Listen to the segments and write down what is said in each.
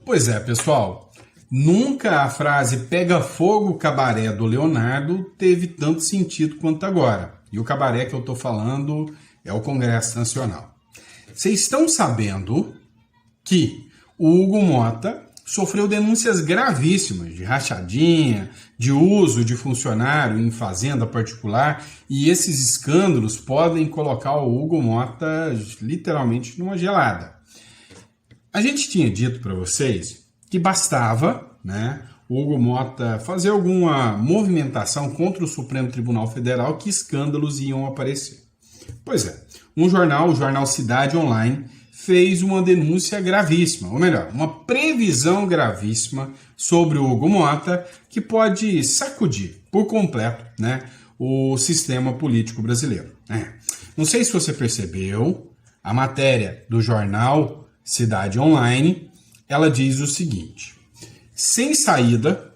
Pois é, pessoal, nunca a frase pega fogo cabaré do Leonardo teve tanto sentido quanto agora. E o cabaré que eu estou falando é o Congresso Nacional. Vocês estão sabendo que o Hugo Motta sofreu denúncias gravíssimas de rachadinha, de uso de funcionário em fazenda particular, e esses escândalos podem colocar o Hugo Motta literalmente numa gelada. A gente tinha dito para vocês que bastava, né, o Hugo Motta fazer alguma movimentação contra o Supremo Tribunal Federal que escândalos iam aparecer. Pois é, o Jornal Cidade Online, fez uma denúncia gravíssima, ou melhor, uma previsão gravíssima sobre o Hugo Motta que pode sacudir por completo, né, o sistema político brasileiro. Não sei se você percebeu, a matéria do jornal Cidade Online, ela diz o seguinte: sem saída,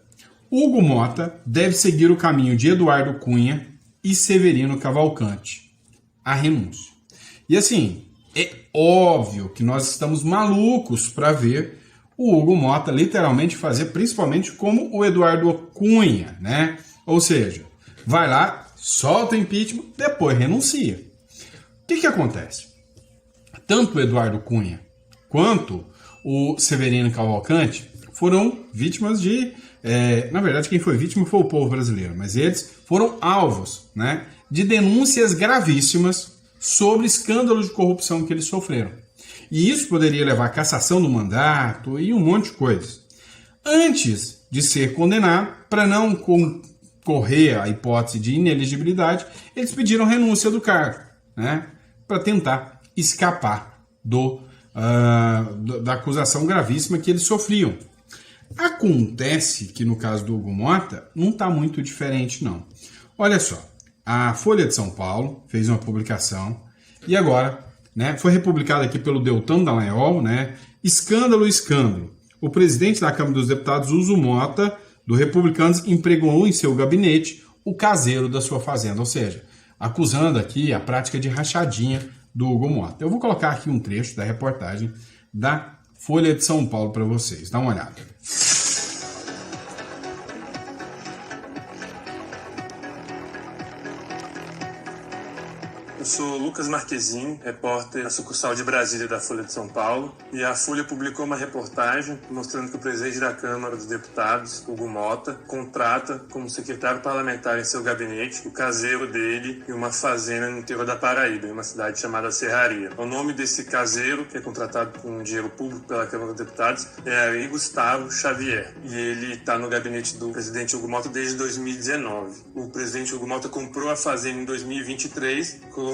Hugo Motta deve seguir o caminho de Eduardo Cunha e Severino Cavalcante. A renúncia. E assim, é óbvio que nós estamos malucos para ver o Hugo Motta literalmente fazer, principalmente como o Eduardo Cunha, né? Ou seja, vai lá, solta o impeachment, depois renuncia. O que acontece? Tanto o Eduardo Cunha quanto o Severino Cavalcante foram vítimas de... na verdade, quem foi vítima foi o povo brasileiro, mas eles foram alvos, né, de denúncias gravíssimas sobre escândalos de corrupção que eles sofreram. E isso poderia levar à cassação do mandato e um monte de coisas. Antes de ser condenado, para não concorrer à hipótese de inelegibilidade, eles pediram renúncia do cargo, né, para tentar escapar da acusação gravíssima que eles sofriam. Acontece que no caso do Hugo Motta não está muito diferente, não. Olha só, a Folha de São Paulo fez uma publicação e agora, né, foi republicada aqui pelo Deltan Dallagnol, né, escândalo. O presidente da Câmara dos Deputados, Hugo Motta, do Republicanos, empregou em seu gabinete o caseiro da sua fazenda, ou seja, acusando aqui a prática de rachadinha do Hugo Motta. Eu vou colocar aqui um trecho da reportagem da Folha de São Paulo para vocês, dá uma olhada. Eu sou Lucas Marquezin, repórter da sucursal de Brasília da Folha de São Paulo, e a Folha publicou uma reportagem mostrando que o presidente da Câmara dos Deputados, Hugo Motta, contrata como secretário parlamentar em seu gabinete o caseiro dele em uma fazenda no interior da Paraíba, em uma cidade chamada Serraria. O nome desse caseiro, que é contratado com dinheiro público pela Câmara dos Deputados, é Ari Gustavo Xavier, e ele está no gabinete do presidente Hugo Motta desde 2019. O presidente Hugo Motta comprou a fazenda em 2023, colocou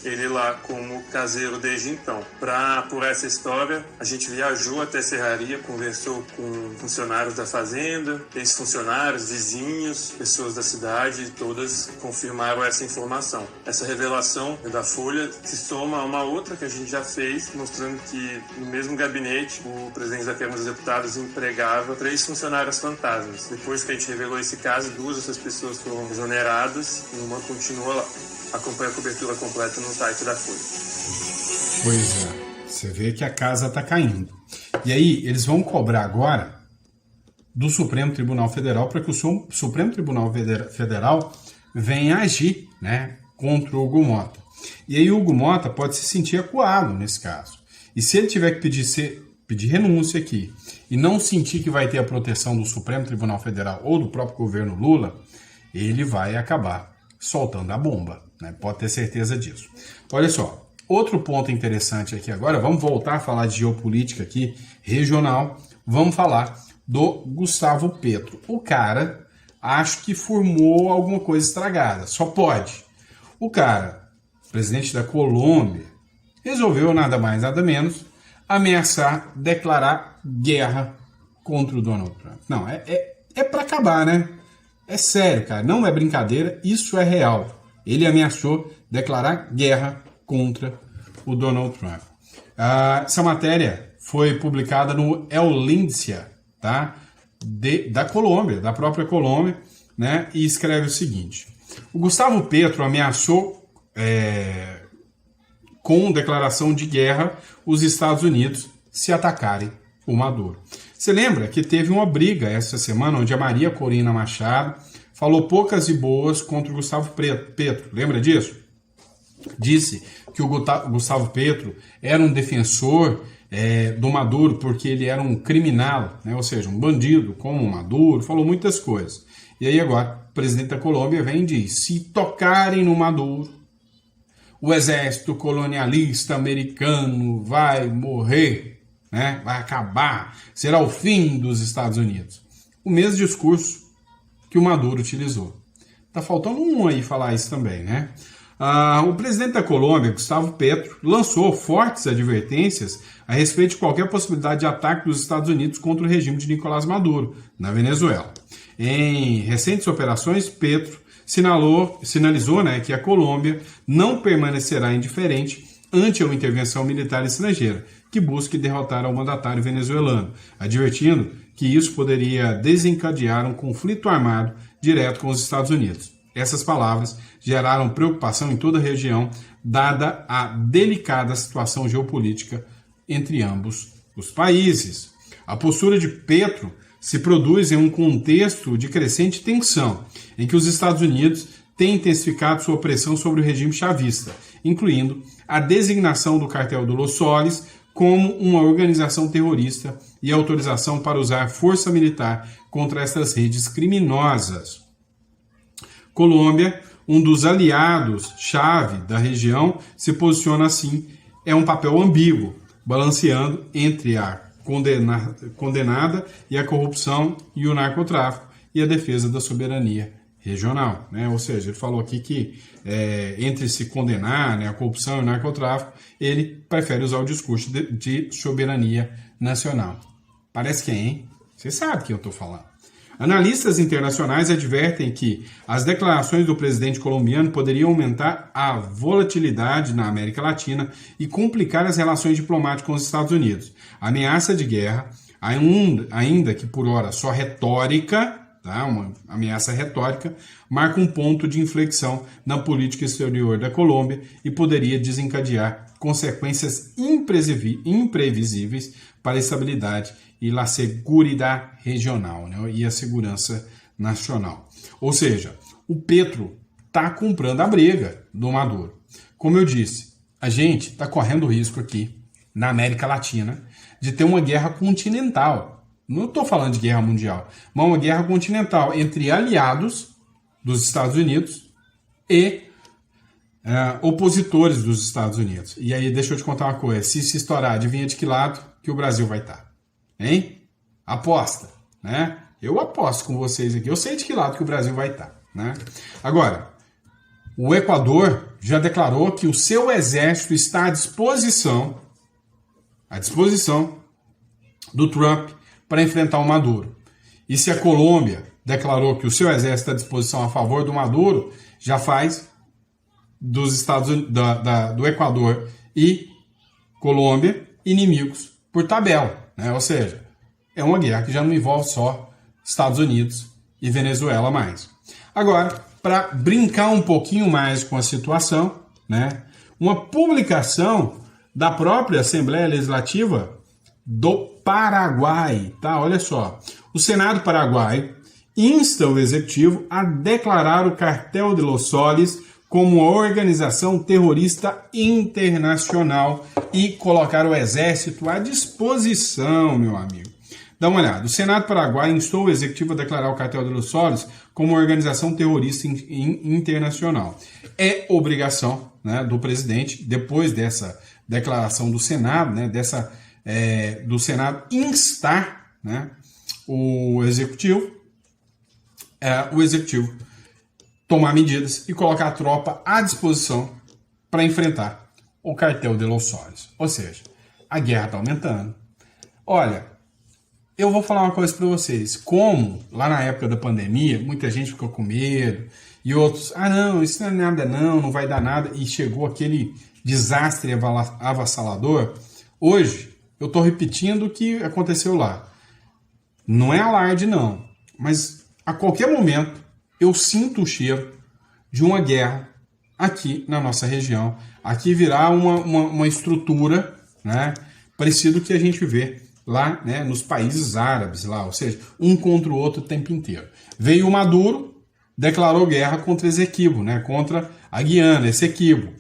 ele lá como caseiro desde então. Para apurar essa história, a gente viajou até Serraria, conversou com funcionários da fazenda, ex-funcionários, vizinhos, pessoas da cidade, e todas confirmaram essa informação. Essa revelação da Folha se soma a uma outra que a gente já fez, mostrando que no mesmo gabinete o presidente da Câmara dos Deputados empregava 3 funcionários fantasmas. Depois que a gente revelou esse caso, 2 dessas pessoas foram exoneradas e uma continua lá. Acompanhe a cobertura completa no site da Folha. Pois é, você vê que a casa está caindo. E aí, eles vão cobrar agora do Supremo Tribunal Federal para que o Supremo Tribunal Federal venha agir, né, contra o Hugo Motta. E aí o Hugo Motta pode se sentir acuado nesse caso. E se ele tiver que pedir renúncia aqui e não sentir que vai ter a proteção do Supremo Tribunal Federal ou do próprio governo Lula, ele vai acabar soltando a bomba, né? Pode ter certeza disso. Olha só, outro ponto interessante aqui agora, vamos voltar a falar de geopolítica aqui, regional, vamos falar do Gustavo Petro. O cara, acho que formou alguma coisa estragada, só pode. O cara, presidente da Colômbia, resolveu nada mais, nada menos, ameaçar declarar guerra contra o Donald Trump. Não, é para acabar, né? É sério, cara, não é brincadeira, isso é real. Ele ameaçou declarar guerra contra o Donald Trump. Essa matéria foi publicada no El Lindsay, tá? Da Colômbia, da própria Colômbia, né? E escreve o seguinte: o Gustavo Petro ameaçou com declaração de guerra os Estados Unidos se atacarem o Maduro. Você lembra que teve uma briga essa semana onde a Maria Corina Machado falou poucas e boas contra o Gustavo Petro? Lembra disso? Disse que o Gustavo Petro era um defensor do Maduro porque ele era um criminal, né? Ou seja, um bandido como o Maduro, falou muitas coisas. E aí agora o presidente da Colômbia vem e diz: se tocarem no Maduro, o exército colonialista americano vai morrer, né? Vai acabar, será o fim dos Estados Unidos. O mesmo discurso que o Maduro utilizou. Tá faltando um aí falar isso também, né? O presidente da Colômbia, Gustavo Petro, lançou fortes advertências a respeito de qualquer possibilidade de ataque dos Estados Unidos contra o regime de Nicolás Maduro, na Venezuela. Em recentes operações, Petro sinalizou, né, que a Colômbia não permanecerá indiferente ante uma intervenção militar estrangeira que busque derrotar o mandatário venezuelano, advertindo que isso poderia desencadear um conflito armado direto com os Estados Unidos. Essas palavras geraram preocupação em toda a região, dada a delicada situação geopolítica entre ambos os países. A postura de Petro se produz em um contexto de crescente tensão, em que os Estados Unidos têm intensificado sua pressão sobre o regime chavista, incluindo a designação do cartel do Los Soles como uma organização terrorista e autorização para usar força militar contra essas redes criminosas. Colômbia, um dos aliados-chave da região, se posiciona assim, é um papel ambíguo, balanceando entre a condenada e a corrupção e o narcotráfico e a defesa da soberania regional, né? Ou seja, ele falou aqui que entre se condenar, né, a corrupção e o narcotráfico, ele prefere usar o discurso de soberania nacional. Parece quem, hein? Você sabe quem eu estou falando. Analistas internacionais advertem que as declarações do presidente colombiano poderiam aumentar a volatilidade na América Latina e complicar as relações diplomáticas com os Estados Unidos. A ameaça de guerra, ainda que por hora só retórica, tá? Uma ameaça retórica, marca um ponto de inflexão na política exterior da Colômbia e poderia desencadear consequências imprevisíveis para a estabilidade e a segurança regional, né? E a segurança nacional. Ou seja, o Petro está comprando a briga do Maduro. Como eu disse, a gente está correndo o risco aqui, na América Latina, de ter uma guerra continental. Não estou falando de guerra mundial, mas uma guerra continental entre aliados dos Estados Unidos e opositores dos Estados Unidos. E aí, deixa eu te contar uma coisa. Se estourar, adivinha de que lado que o Brasil vai estar? Hein? Aposta, né? Eu aposto com vocês aqui. Eu sei de que lado que o Brasil vai estar, né? Agora, o Equador já declarou que o seu exército está à disposição do Trump para enfrentar o Maduro. E se a Colômbia declarou que o seu exército está à disposição a favor do Maduro, já faz dos Estados Unidos, do Equador e Colômbia inimigos por tabela, né? Ou seja, é uma guerra que já não envolve só Estados Unidos e Venezuela mais. Agora, para brincar um pouquinho mais com a situação, né? Uma publicação da própria Assembleia Legislativa do Paraguai, tá? Olha só. O Senado paraguaio insta o Executivo a declarar o Cartel de Los Soles como uma organização terrorista internacional e colocar o Exército à disposição, meu amigo. Dá uma olhada. O Senado paraguaio instou o Executivo a declarar o Cartel de Los Soles como uma organização terrorista internacional. É obrigação, né, do presidente, depois dessa declaração do Senado, né, do Senado instar, né, o Executivo tomar medidas e colocar a tropa à disposição para enfrentar o Cartel de Los Soles. Ou seja, a guerra está aumentando. Olha, eu vou falar uma coisa para vocês. Como lá na época da pandemia, muita gente ficou com medo e outros, não, isso não é nada não vai dar nada, e chegou aquele desastre avassalador. Hoje, eu estou repetindo o que aconteceu lá. Não é alarde não, mas a qualquer momento eu sinto o cheiro de uma guerra aqui na nossa região. Aqui virá uma estrutura, né, parecido com o que a gente vê lá, né, nos países árabes, lá, ou seja, um contra o outro o tempo inteiro. Veio o Maduro, declarou guerra contra Essequibo, né, contra a Guiana, Essequibo.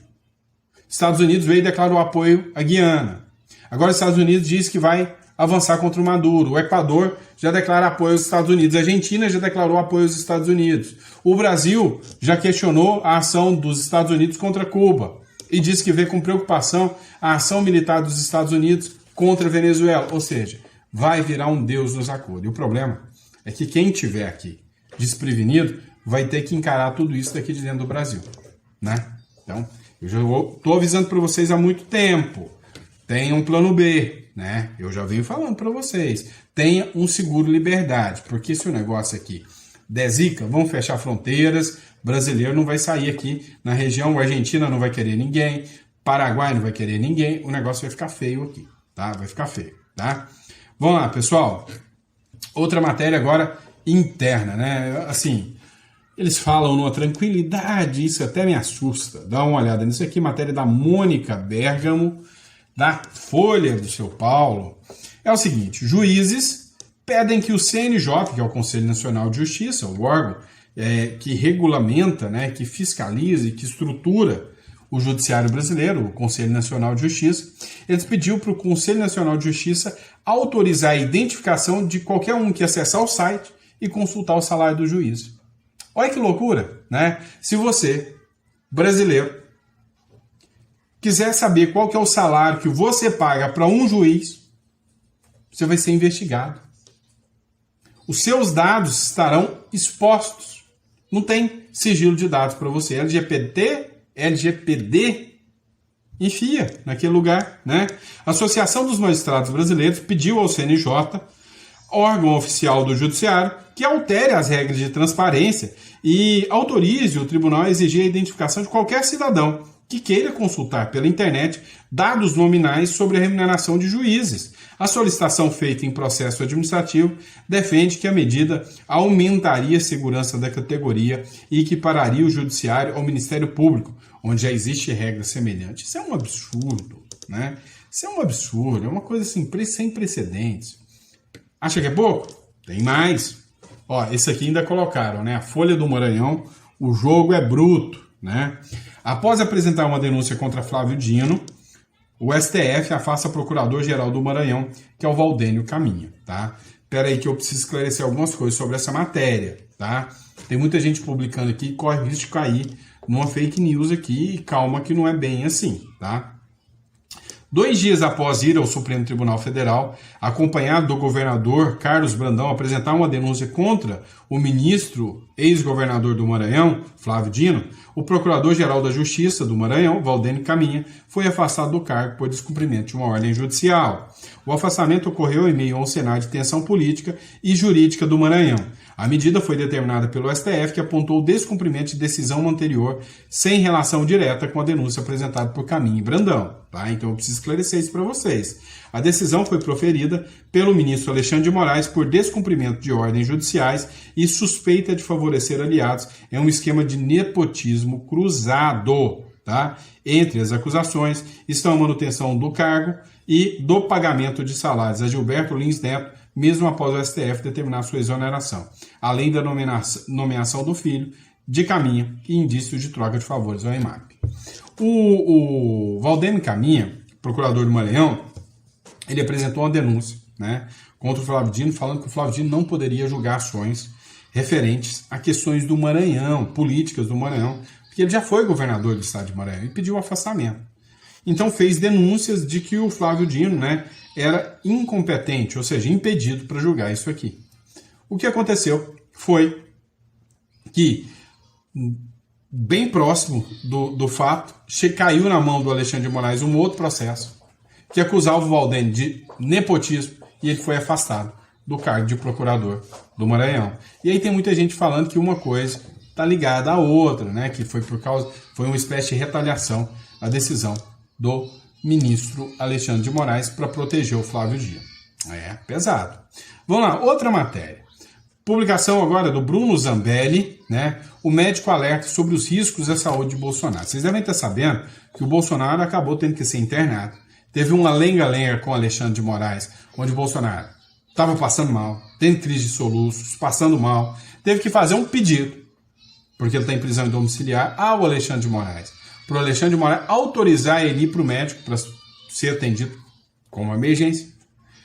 Estados Unidos veio e declarou apoio à Guiana. Agora os Estados Unidos diz que vai avançar contra o Maduro. O Equador já declara apoio aos Estados Unidos. A Argentina já declarou apoio aos Estados Unidos. O Brasil já questionou a ação dos Estados Unidos contra Cuba e diz que vê com preocupação a ação militar dos Estados Unidos contra a Venezuela. Ou seja, vai virar um Deus nos acuda. E o problema é que quem estiver aqui desprevenido vai ter que encarar tudo isso daqui de dentro do Brasil, né? Então, eu já estou avisando para vocês há muito tempo. Tenha um plano B, né? Eu já venho falando para vocês. Tenha um seguro liberdade, porque se o negócio aqui der zica, vão fechar fronteiras, brasileiro não vai sair aqui na região, a Argentina não vai querer ninguém, Paraguai não vai querer ninguém, o negócio vai ficar feio aqui, tá? Vai ficar feio, tá? Vamos lá, pessoal. Outra matéria agora interna, né? Assim, eles falam numa tranquilidade, isso até me assusta. Dá uma olhada nisso aqui, matéria da Mônica Bergamo, da Folha do São Paulo. É o seguinte, juízes pedem que o CNJ, que é o Conselho Nacional de Justiça, o órgão que regulamenta, né, que fiscaliza e que estrutura o judiciário brasileiro, o Conselho Nacional de Justiça, eles pediu para o Conselho Nacional de Justiça autorizar a identificação de qualquer um que acessar o site e consultar o salário do juiz. Olha que loucura, né? Se você, brasileiro, quiser saber qual que é o salário que você paga para um juiz, você vai ser investigado. Os seus dados estarão expostos. Não tem sigilo de dados para você. LGPD, enfia naquele lugar, né? A Associação dos Magistrados Brasileiros pediu ao CNJ, órgão oficial do Judiciário, que altere as regras de transparência e autorize o tribunal a exigir a identificação de qualquer cidadão que queira consultar pela internet dados nominais sobre a remuneração de juízes. A solicitação feita em processo administrativo defende que a medida aumentaria a segurança da categoria e equipararia o judiciário ao Ministério Público, onde já existe regra semelhante. Isso é um absurdo, né? Isso é um absurdo, é uma coisa assim, sem precedentes. Acha que é pouco? Tem mais. Ó, esse aqui ainda colocaram, né? A Folha do Maranhão, o jogo é bruto, né? Após apresentar uma denúncia contra Flávio Dino, o STF afasta o Procurador-Geral do Maranhão, que é o Valdênio Caminha, tá? Espera aí que eu preciso esclarecer algumas coisas sobre essa matéria, tá? Tem muita gente publicando aqui, corre risco de cair numa fake news aqui, e calma que não é bem assim, tá? 2 dias após ir ao Supremo Tribunal Federal, acompanhado do governador Carlos Brandão, apresentar uma denúncia contra o ministro, ex-governador do Maranhão, Flávio Dino, o Procurador-Geral da Justiça do Maranhão, Valdênio Caminha, foi afastado do cargo por descumprimento de uma ordem judicial. O afastamento ocorreu em meio a um cenário de tensão política e jurídica do Maranhão. A medida foi determinada pelo STF, que apontou o descumprimento de decisão anterior sem relação direta com a denúncia apresentada por Caminha e Brandão. Tá? Então eu preciso esclarecer isso para vocês. A decisão foi proferida pelo ministro Alexandre de Moraes por descumprimento de ordens judiciais e suspeita de favorecer aliados em um esquema de nepotismo cruzado. Tá? Entre as acusações estão a manutenção do cargo e do pagamento de salários a Gilberto Lins Neto, mesmo após o STF determinar sua exoneração, além da nomeação do filho de Caminha e indícios de troca de favores ao EMAP. O Valdênio Caminha, procurador do Maranhão, ele apresentou uma denúncia, né, contra o Flávio Dino, falando que o Flávio Dino não poderia julgar ações referentes a questões do Maranhão, políticas do Maranhão, porque ele já foi governador do estado de Maranhão e pediu o afastamento. Então fez denúncias de que o Flávio Dino, né, era incompetente, ou seja, impedido para julgar isso aqui. O que aconteceu foi que, bem próximo do fato, caiu na mão do Alexandre de Moraes um outro processo que acusava o Valdênio de nepotismo e ele foi afastado do cargo de procurador do Maranhão. E aí tem muita gente falando que uma coisa está ligada à outra, né, que foi uma espécie de retaliação à decisão do ministro Alexandre de Moraes para proteger o Flávio Dino. É pesado. Vamos lá, outra matéria. Publicação agora do Bruno Zambelli, né? O médico alerta sobre os riscos à saúde de Bolsonaro. Vocês devem estar sabendo que o Bolsonaro acabou tendo que ser internado, Teve uma lenga-lenga com Alexandre de Moraes, onde o Bolsonaro estava passando mal, tendo crise de soluços, passando mal, teve que fazer um pedido, porque ele está em prisão domiciliar, ao Alexandre de Moraes, para o Alexandre de Moraes autorizar ele ir para o médico para ser atendido com uma emergência.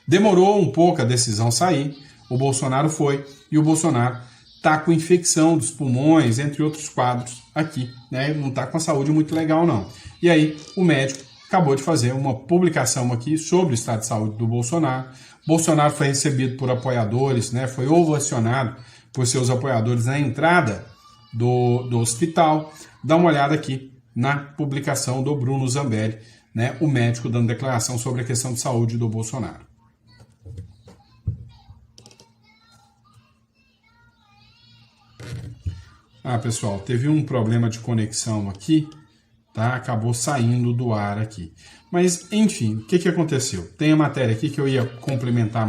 Demorou um pouco a decisão sair, o Bolsonaro foi, e o Bolsonaro está com infecção dos pulmões, entre outros quadros aqui, né? Não está com a saúde muito legal, não. E aí, o médico acabou de fazer uma publicação aqui sobre o estado de saúde do Bolsonaro. Bolsonaro foi recebido por apoiadores, né? Foi ovacionado por seus apoiadores na entrada do hospital. Dá uma olhada aqui na publicação do Bruno Zambelli, né? O médico dando declaração sobre a questão de saúde do Bolsonaro. Pessoal, teve um problema de conexão aqui, tá? Acabou saindo do ar aqui. Mas, enfim, o que aconteceu? Tem a matéria aqui que eu ia complementar a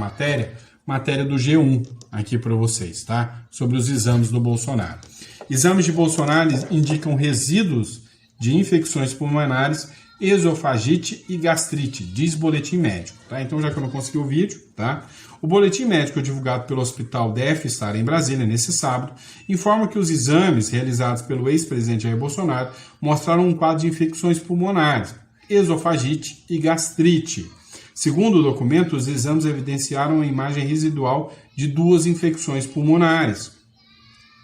matéria do G1 aqui para vocês, tá? Sobre os exames do Bolsonaro. Exames de Bolsonaro indicam resíduos de infecções pulmonares, esofagite e gastrite, diz boletim médico, tá? Então, já que eu não consegui o vídeo, tá? O boletim médico divulgado pelo Hospital DF Star em Brasília nesse sábado informa que os exames realizados pelo ex-presidente Jair Bolsonaro mostraram um quadro de infecções pulmonares, esofagite e gastrite. Segundo o documento, os exames evidenciaram a imagem residual de 2 infecções pulmonares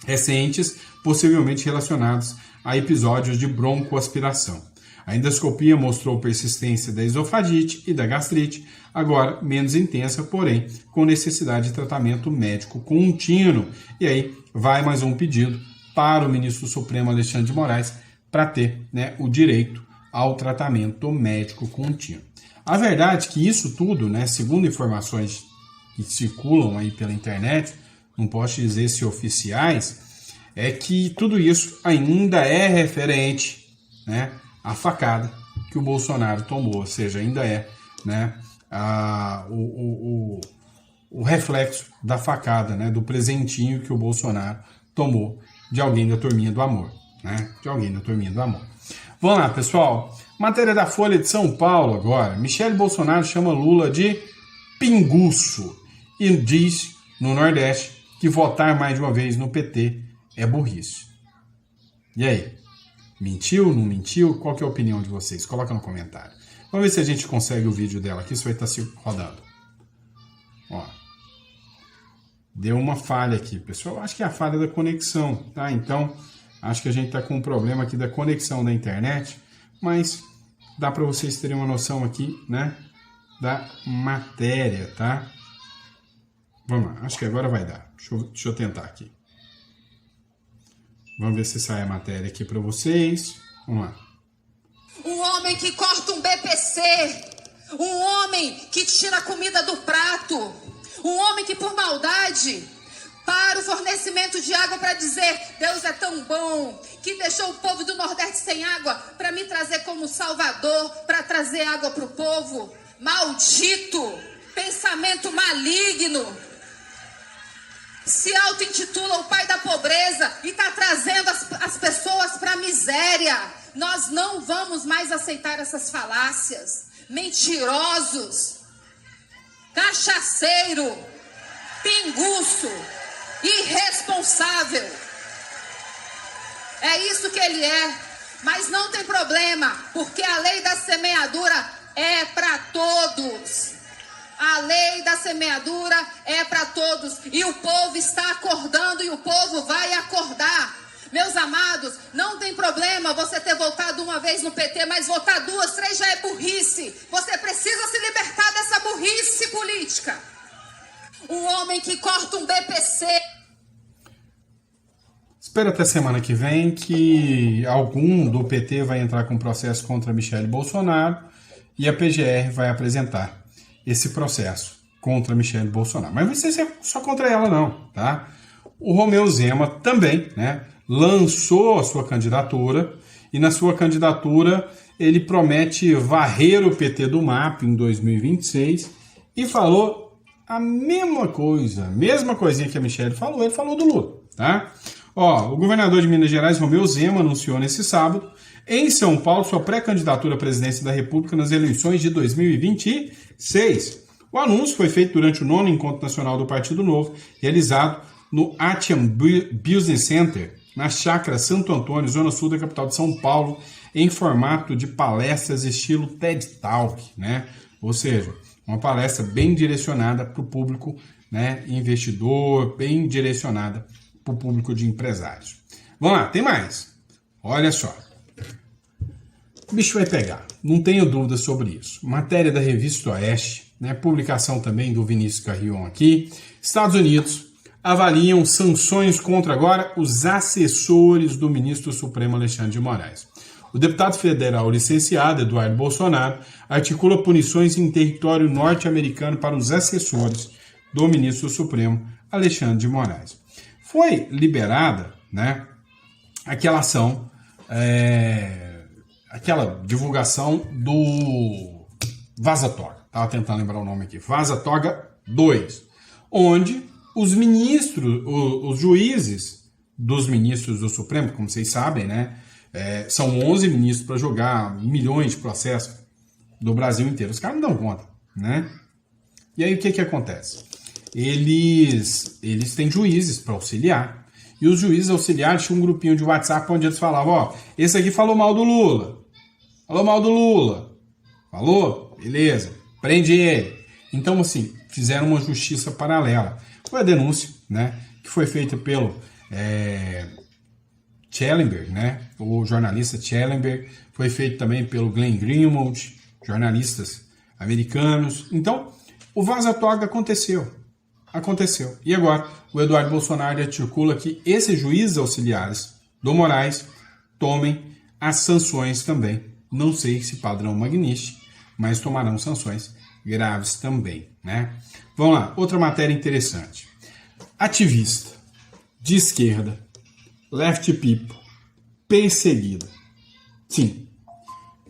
recentes, possivelmente relacionadas a episódios de broncoaspiração. A endoscopia mostrou persistência da esofagite e da gastrite, agora menos intensa, porém com necessidade de tratamento médico contínuo. E aí vai mais um pedido para o ministro Supremo Alexandre de Moraes para ter, né, o direito ao tratamento médico contínuo. A verdade é que isso tudo, né, segundo informações que circulam aí pela internet, não posso dizer se oficiais, é que tudo isso ainda é referente, né, à facada que o Bolsonaro tomou, ou seja, ainda é, né, o reflexo da facada, né, do presentinho que o Bolsonaro tomou de alguém da turminha do amor, né, de alguém da turminha do amor. Vamos lá, pessoal. Matéria da Folha de São Paulo agora. Michele Bolsonaro chama Lula de pinguço e diz, no Nordeste, que votar mais de uma vez no PT é burrice. E aí? Mentiu, não mentiu? Qual que é a opinião de vocês? Coloca no comentário. Vamos ver se a gente consegue o vídeo dela aqui, isso vai estar se rodando. Ó. Deu uma falha aqui, pessoal. Acho que é a falha da conexão, tá? Então, acho que a gente está com um problema aqui da conexão da internet, mas dá para vocês terem uma noção aqui, né, da matéria, tá? Vamos lá, acho que agora vai dar. Deixa eu tentar aqui. Vamos ver se sai a matéria aqui para vocês. Vamos lá. Um homem que corta um BPC, um homem que tira a comida do prato, um homem que por maldade para o fornecimento de água para dizer Deus é tão bom que deixou o povo do Nordeste sem água para me trazer como Salvador, para trazer água para o povo. Maldito, pensamento maligno. Se auto-intitula o pai da pobreza e está trazendo as pessoas para a miséria. Nós não vamos mais aceitar essas falácias. Mentirosos, cachaceiro, pinguço, irresponsável. É isso que ele é. Mas não tem problema, porque a lei da semeadura é para todos. A lei da semeadura é para todos. E o povo está acordando e o povo vai acordar. Meus amados, não tem problema você ter votado uma vez no PT, mas votar 2, 3 já é burrice. Você precisa se libertar dessa burrice política. Um homem que corta um BPC. Espero até semana que vem que algum do PT vai entrar com processo contra Michele Bolsonaro e a PGR vai apresentar esse processo contra Michele Bolsonaro. Mas não vai ser só contra ela não, tá? O Romeu Zema também, né, lançou a sua candidatura e na sua candidatura ele promete varrer o PT do mapa em 2026 e falou a mesma coisa, a mesma coisinha que a Michele falou, ele falou do Lula, tá? Ó, o governador de Minas Gerais, Romeu Zema, anunciou nesse sábado, em São Paulo, sua pré-candidatura à presidência da República nas eleições de 2026. O anúncio foi feito durante o 9º Encontro Nacional do Partido Novo, realizado no Atium Business Center, na Chácara Santo Antônio, zona sul da capital de São Paulo, em formato de palestras estilo TED Talk, né? Ou seja, uma palestra bem direcionada para o público, né, investidor, bem direcionada para o público de empresários. Vamos lá, tem mais. Olha só. O bicho vai pegar, não tenho dúvida sobre isso. Matéria da Revista Oeste, né, publicação também do Vinícius Carrion aqui. Estados Unidos avaliam sanções contra agora os assessores do ministro Supremo Alexandre de Moraes. O deputado federal licenciado Eduardo Bolsonaro articula punições em território norte-americano para os assessores do ministro Supremo Alexandre de Moraes. Foi liberada, né, aquela ação, aquela divulgação do Vaza Toga. Estava tentando lembrar o nome aqui. Vaza Toga 2, onde os ministros, os juízes dos ministros do Supremo, como vocês sabem, né, são 11 ministros para julgar milhões de processos do Brasil inteiro. Os caras não dão conta, né? E aí o que acontece? Eles têm juízes para auxiliar. E os juízes auxiliares tinham um grupinho de WhatsApp onde eles falavam, ó, esse aqui falou mal do Lula. Falou mal do Lula. Falou? Beleza. Prende ele. Então, assim, fizeram uma justiça paralela. Foi a denúncia, né, que foi feita pelo Schellenberg, né, o jornalista Schellenberg, foi feito também pelo Glenn Greenwald, jornalistas americanos. Então, o Vaza Toga aconteceu. E agora, o Eduardo Bolsonaro articula que esses juízes auxiliares do Moraes tomem as sanções também. Não sei se padrão Magnish, mas tomarão sanções graves também, né? Vamos lá, outra matéria interessante. Ativista de esquerda, left people, perseguida. Sim,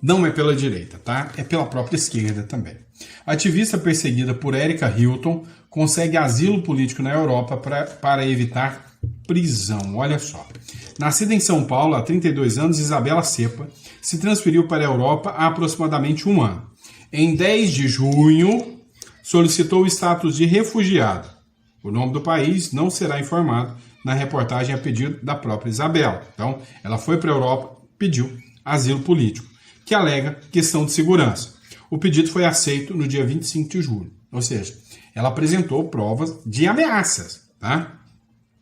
não é pela direita, tá? É pela própria esquerda também. A ativista perseguida por Erika Hilton consegue asilo político na Europa para evitar prisão. Olha só. Nascida em São Paulo há 32 anos, Isabela Cepa se transferiu para a Europa há aproximadamente um ano. Em 10 de junho, solicitou o status de refugiado. O nome do país não será informado na reportagem a pedido da própria Isabela. Então, ela foi para a Europa, pediu asilo político, que alega questão de segurança. O pedido foi aceito no dia 25 de julho. Ou seja, ela apresentou provas de ameaças, tá?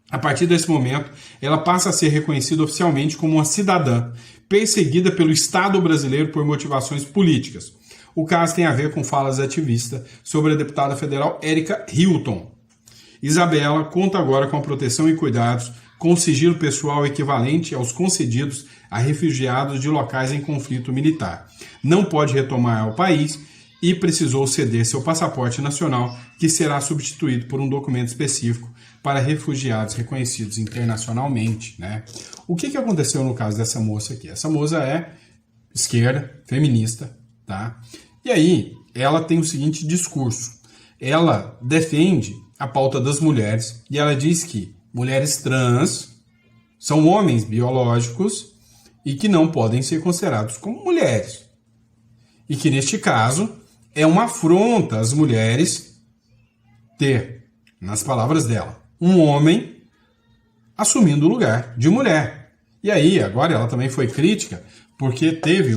A partir desse momento, ela passa a ser reconhecida oficialmente como uma cidadã perseguida pelo Estado brasileiro por motivações políticas. O caso tem a ver com falas ativista sobre a deputada federal Erika Hilton. Isabela conta agora com a proteção e cuidados com sigilo pessoal equivalente aos concedidos a refugiados de locais em conflito militar. Não pode retomar ao país e precisou ceder seu passaporte nacional, que será substituído por um documento específico para refugiados reconhecidos internacionalmente, né? O que aconteceu no caso dessa moça aqui? Essa moça é esquerda, feminista, tá? E aí, ela tem o seguinte discurso. Ela defende a pauta das mulheres e ela diz que mulheres trans são homens biológicos e que não podem ser considerados como mulheres. E que, neste caso, é uma afronta às mulheres ter, nas palavras dela, um homem assumindo o lugar de mulher. E aí, agora ela também foi crítica, porque teve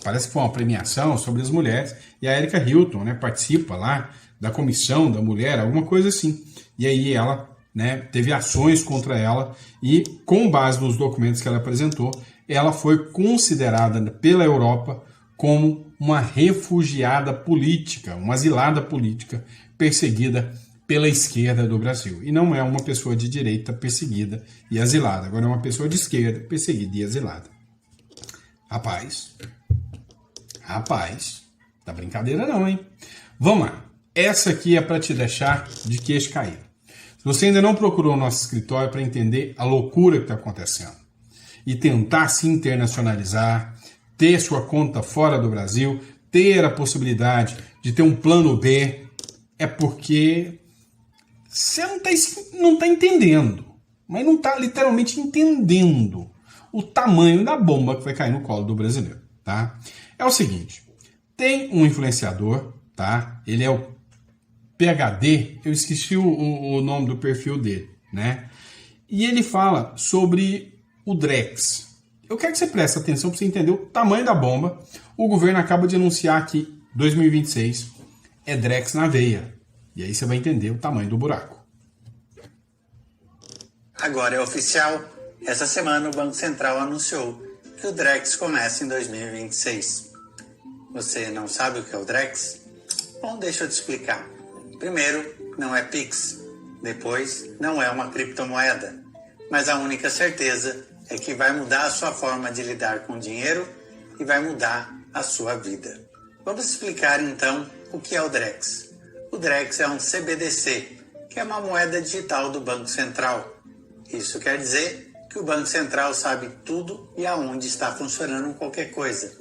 parece que foi uma premiação sobre as mulheres, e a Erika Hilton, né, participa lá da comissão da mulher, alguma coisa assim. E aí ela, né, teve ações contra ela, e com base nos documentos que ela apresentou, ela foi considerada pela Europa como uma refugiada política, uma asilada política perseguida pela esquerda do Brasil. E não é uma pessoa de direita perseguida e asilada. Agora é uma pessoa de esquerda perseguida e asilada. Rapaz, tá brincadeira não, hein? Vamos lá. Essa aqui é para te deixar de queixo caído. Se você ainda não procurou o nosso escritório para entender a loucura que está acontecendo e tentar se internacionalizar, ter sua conta fora do Brasil, ter a possibilidade de ter um plano B, é porque você não está entendendo. mas não está literalmente entendendo o tamanho da bomba que vai cair no colo do brasileiro, tá? É o seguinte, tem um influenciador, tá? Ele é o PhD, eu esqueci o nome do perfil dele, né? E ele fala sobre o Drex. Eu quero que você preste atenção para você entender o tamanho da bomba. O governo acaba de anunciar que 2026 é Drex na veia. E aí você vai entender o tamanho do buraco. Agora é oficial. Essa semana o Banco Central anunciou que o Drex começa em 2026. Você não sabe o que é o Drex? Bom, deixa eu te explicar. Primeiro, não é Pix. Depois, não é uma criptomoeda. Mas a única certeza é que vai mudar a sua forma de lidar com dinheiro e vai mudar a sua vida. Vamos explicar então o que é o Drex. O Drex é um CBDC, que é uma moeda digital do Banco Central. Isso quer dizer que o Banco Central sabe tudo e aonde está funcionando qualquer coisa.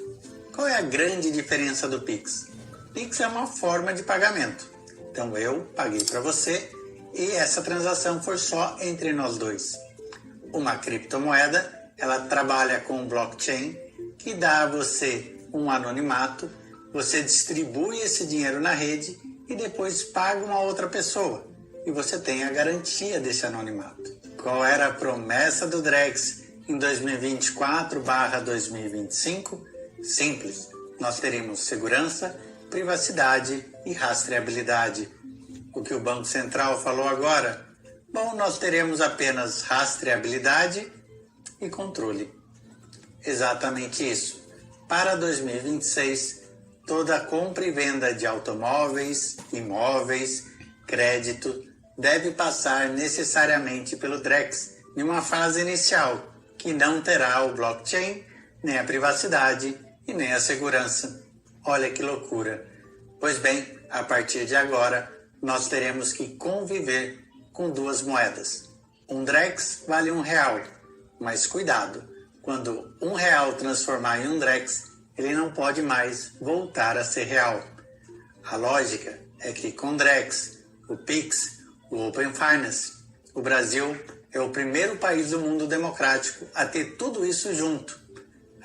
Qual é a grande diferença do Pix? Pix é uma forma de pagamento. Então eu paguei para você e essa transação foi só entre nós dois. Uma criptomoeda, ela trabalha com blockchain, que dá a você um anonimato, você distribui esse dinheiro na rede e depois paga uma outra pessoa. E você tem a garantia desse anonimato. Qual era a promessa do Drex em 2024/2025? Simples, nós teremos segurança, privacidade e rastreabilidade. O que o Banco Central falou agora? Bom, nós teremos apenas rastreabilidade e controle. Exatamente isso. Para 2026, toda a compra e venda de automóveis, imóveis, crédito deve passar necessariamente pelo Drex em uma fase inicial, que não terá o blockchain, nem a privacidade e nem a segurança. Olha que loucura! Pois bem, a partir de agora, nós teremos que conviver com duas moedas. Um Drex vale R$1, mas cuidado, quando R$1 transformar em um Drex, ele não pode mais voltar a ser real. A lógica é que com Drex, o Pix, o Open Finance, o Brasil é o primeiro país do mundo democrático a ter tudo isso junto.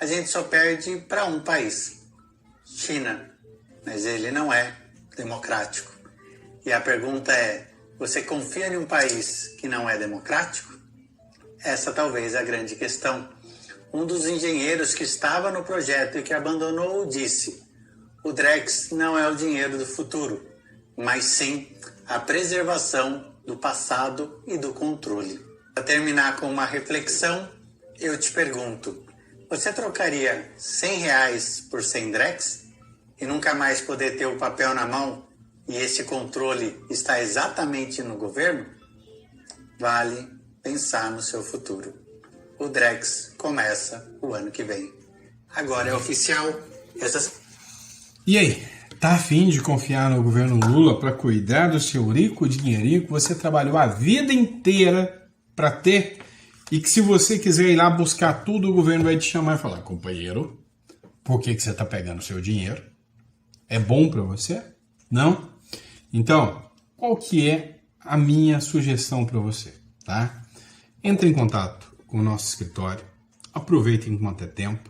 A gente só perde para um país, China, mas ele não é democrático. E a pergunta é, você confia em um país que não é democrático? Essa talvez é a grande questão. Um dos engenheiros que estava no projeto e que abandonou disse: o Drex não é o dinheiro do futuro, mas sim a preservação do passado e do controle. Para terminar com uma reflexão, eu te pergunto, você trocaria R$100 por 100 Drex e nunca mais poder ter o papel na mão e esse controle está exatamente no governo? Vale pensar no seu futuro. O Drex começa o ano que vem. Agora é oficial. E aí, tá afim de confiar no governo Lula para cuidar do seu rico dinheirinho que você trabalhou a vida inteira para ter? E que se você quiser ir lá buscar tudo, o governo vai te chamar e falar: companheiro, por que você tá pegando o seu dinheiro? É bom para você? Não? Então, qual que é a minha sugestão para você, tá? Entre em contato com o nosso escritório, aproveite enquanto é tempo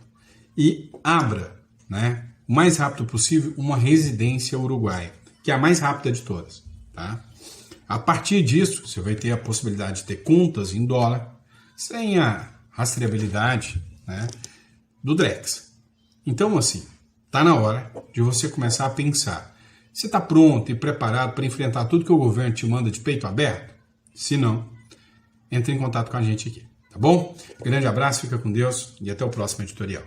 e abra, né, o mais rápido possível uma residência uruguaia, que é a mais rápida de todas, tá? A partir disso, você vai ter a possibilidade de ter contas em dólar, sem a rastreabilidade, né, do Drex. Então, assim, tá na hora de você começar a pensar. Você está pronto e preparado para enfrentar tudo que o governo te manda de peito aberto? Se não, entre em contato com a gente aqui, tá bom? Grande abraço, fica com Deus e até o próximo editorial.